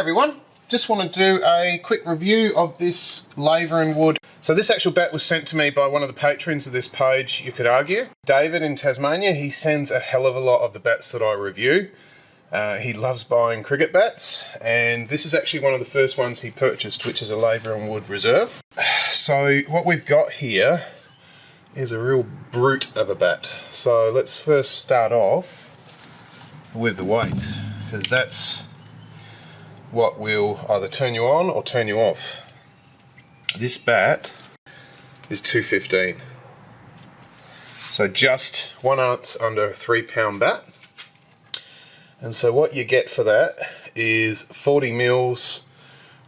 everyone, just want to do a quick review of this Laver and wood. So this actual bat was sent to me by one of the patrons of this page, you could argue. David in Tasmania, he sends a hell of a lot of the bats that I review. He loves buying cricket bats, and this is actually one of the first ones he purchased, which is a Laver and wood reserve. So what we've got here is a real brute of a bat. So let's first start off with the weight, because that's what will either turn you on or turn you off. This bat is 215. So just 1 ounce under a 3 pound bat. And so what you get for that is 40 mils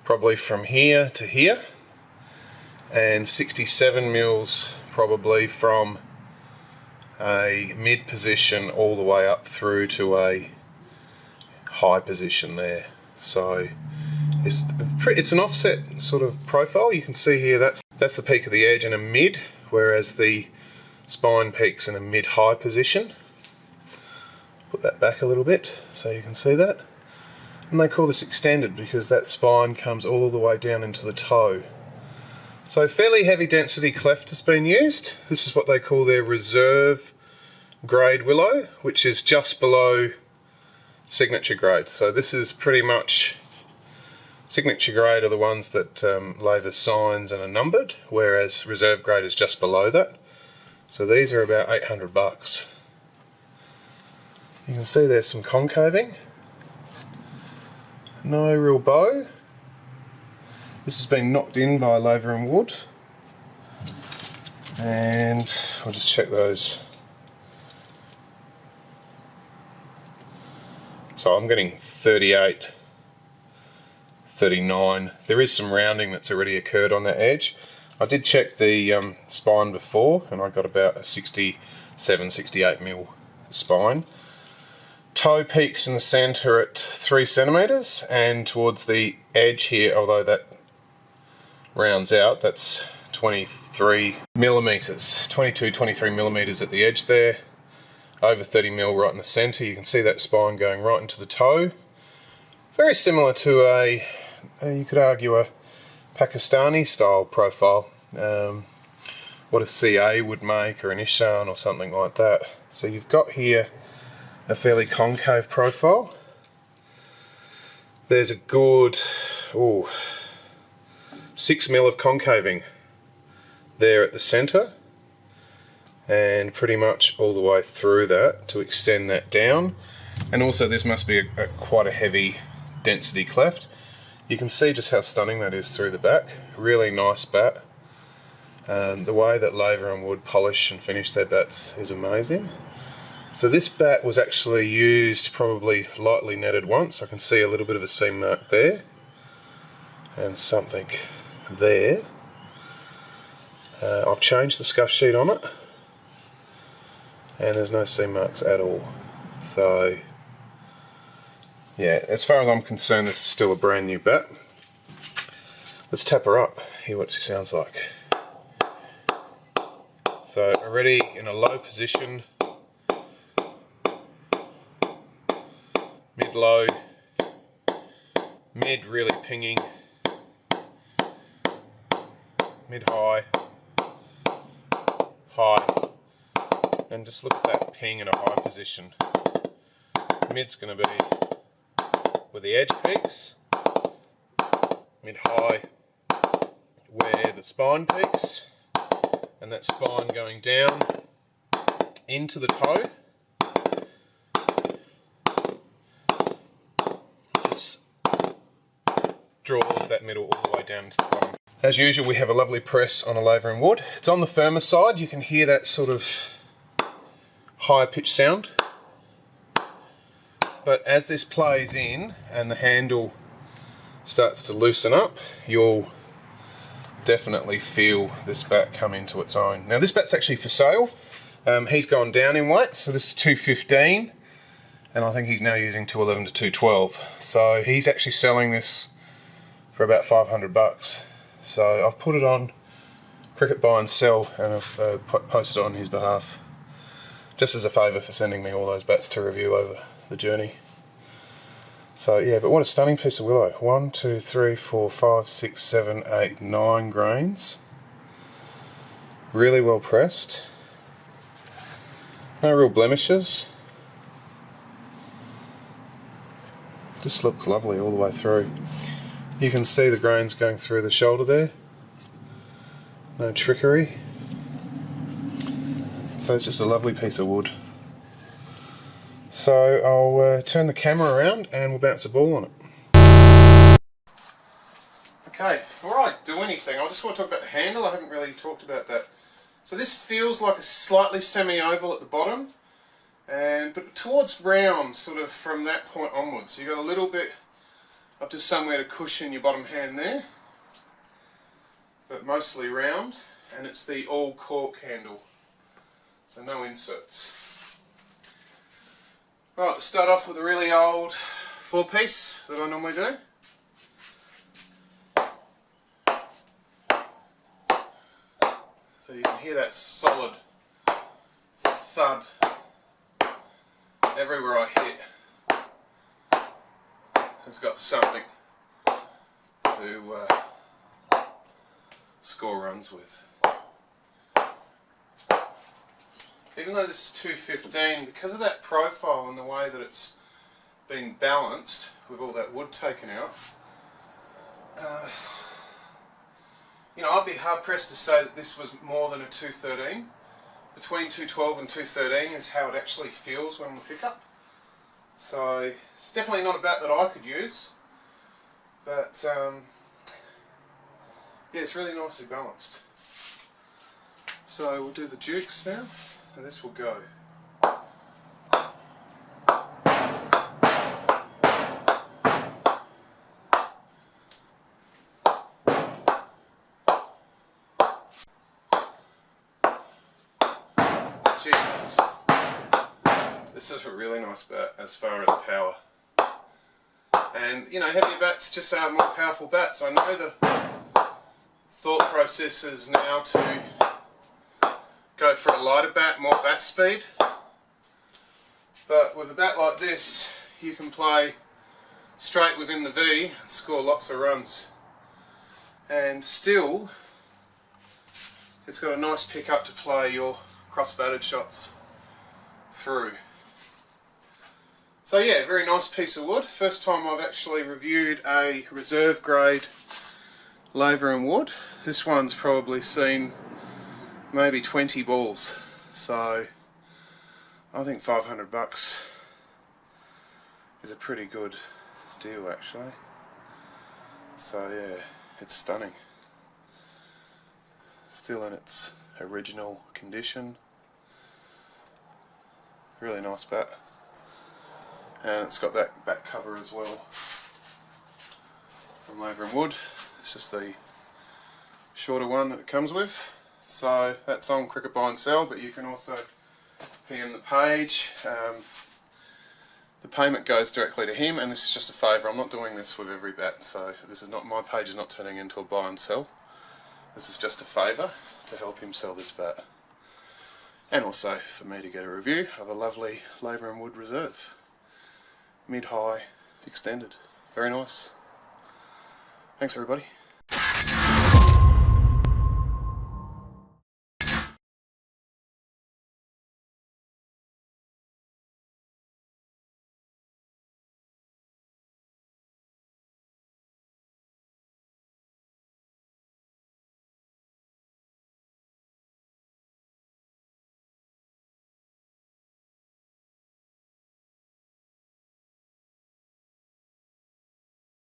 probably from here to here, and 67 mils probably from a mid position all the way up through to a high position there. So it's an offset sort of profile. You can see here that's the peak of the edge and a mid, whereas the spine peaks in a mid-high position. Put that back a little bit so you can see that. And they call this extended because that spine comes all the way down into the toe. So fairly heavy density cleft has been used. This is what they call their reserve grade willow, which is just below signature grade. So this is pretty much, signature grade are the ones that Laver signs and are numbered, whereas reserve grade is just below that. So these are about 800 bucks. You can see there's some concaving. No real bow. This has been knocked in by Laver and wood. And we'll just check those. So I'm getting 38, 39. There is some rounding that's already occurred on that edge. I did check the spine before, and I got about a 67, 68 mil spine. Toe peaks in the centre at 3 centimetres, and towards the edge here, although that rounds out, that's 23 millimetres, 22, 23 millimetres at the edge there. Over 30 mil right in the centre. You can see that spine going right into the toe. Very similar to you could argue a Pakistani style profile. What a CA would make, or an Ishan or something like that. So you've got here a fairly concave profile. There's a good 6 mil of concaving there at the centre, and pretty much all the way through that to extend that down. And also this must be quite a heavy density cleft. You can see just how stunning that is through the back. Really nice bat. The way that Laver and wood polish and finish their bats is amazing. So this bat was actually used probably lightly netted once. I can see a little bit of a seam mark there and something there. I've changed the scuff sheet on it, and there's no seam marks at all. So yeah, as far as I'm concerned, this is still a brand new bat. Let's tap her up, hear what she sounds like. So already in a low position, mid-low, mid really pinging, mid-high, high, and just look at that ping in a high position. Mid's going to be where the edge peaks, mid-high where the spine peaks, and that spine going down into the toe. Just draws that middle all the way down to the bottom. As usual, we have a lovely press on a Laver and wood. It's on the firmer side. You can hear that sort of higher pitch sound. But as this plays in and the handle starts to loosen up, you'll definitely feel this bat come into its own. Now this bat's actually for sale. He's gone down in weight, so this is 215, and I think he's now using 211 to 212. So he's actually selling this for about 500 bucks. So I've put it on Cricket Buy and Sell, and I've posted it on his behalf, just as a favour for sending me all those bats to review over the journey. So yeah, but what a stunning piece of willow. 1, 2, 3, 4, 5, 6, 7, 8, 9 grains. Really well pressed. No real blemishes. Just looks lovely all the way through. You can see the grains going through the shoulder there. No trickery. So it's just a lovely piece of wood. So I'll turn the camera around and we'll bounce a ball on it. Okay, before I do anything, I just want to talk about the handle. I haven't really talked about that. So this feels like a slightly semi-oval at the bottom, but towards round, sort of from that point onwards. So you've got a little bit up to somewhere to cushion your bottom hand there, but mostly round, and it's the all cork handle, so no inserts. Right, start off with a really old 4-piece that I normally do. So you can hear that solid thud everywhere I hit. It's got something to score runs with. Even though this is 215, because of that profile and the way that it's been balanced with all that wood taken out, you know, I'd be hard pressed to say that this was more than a 213. Between 212 and 213 is how it actually feels when we pick up. So it's definitely not a bat that I could use, but yeah, it's really nicely balanced. So we'll do the dukes now, and this will go. This is a really nice bat as far as power. And you know, heavier bats just are more powerful bats. I know the thought process is now to go for a lighter bat, more bat speed. But with a bat like this, you can play straight within the V and score lots of runs. And still, it's got a nice pickup to play your cross-batted shots through. So yeah, very nice piece of wood. First time I've actually reviewed a reserve grade Laver and wood. This one's probably seen maybe 20 balls. So I think $500 is a pretty good deal actually. So yeah, it's stunning. Still in its original condition. Really nice bat. And it's got that back cover as well from Laver and wood. It's just the shorter one that it comes with. So that's on Cricket Buy and Sell, but you can also PM the page. The payment goes directly to him, and this is just a favour. I'm not doing this with every bat, so this is not, my page is not turning into a buy and sell. This is just a favour to help him sell this bat. And also for me to get a review of a lovely Laver and wood reserve. Mid-high extended. Very nice. Thanks everybody.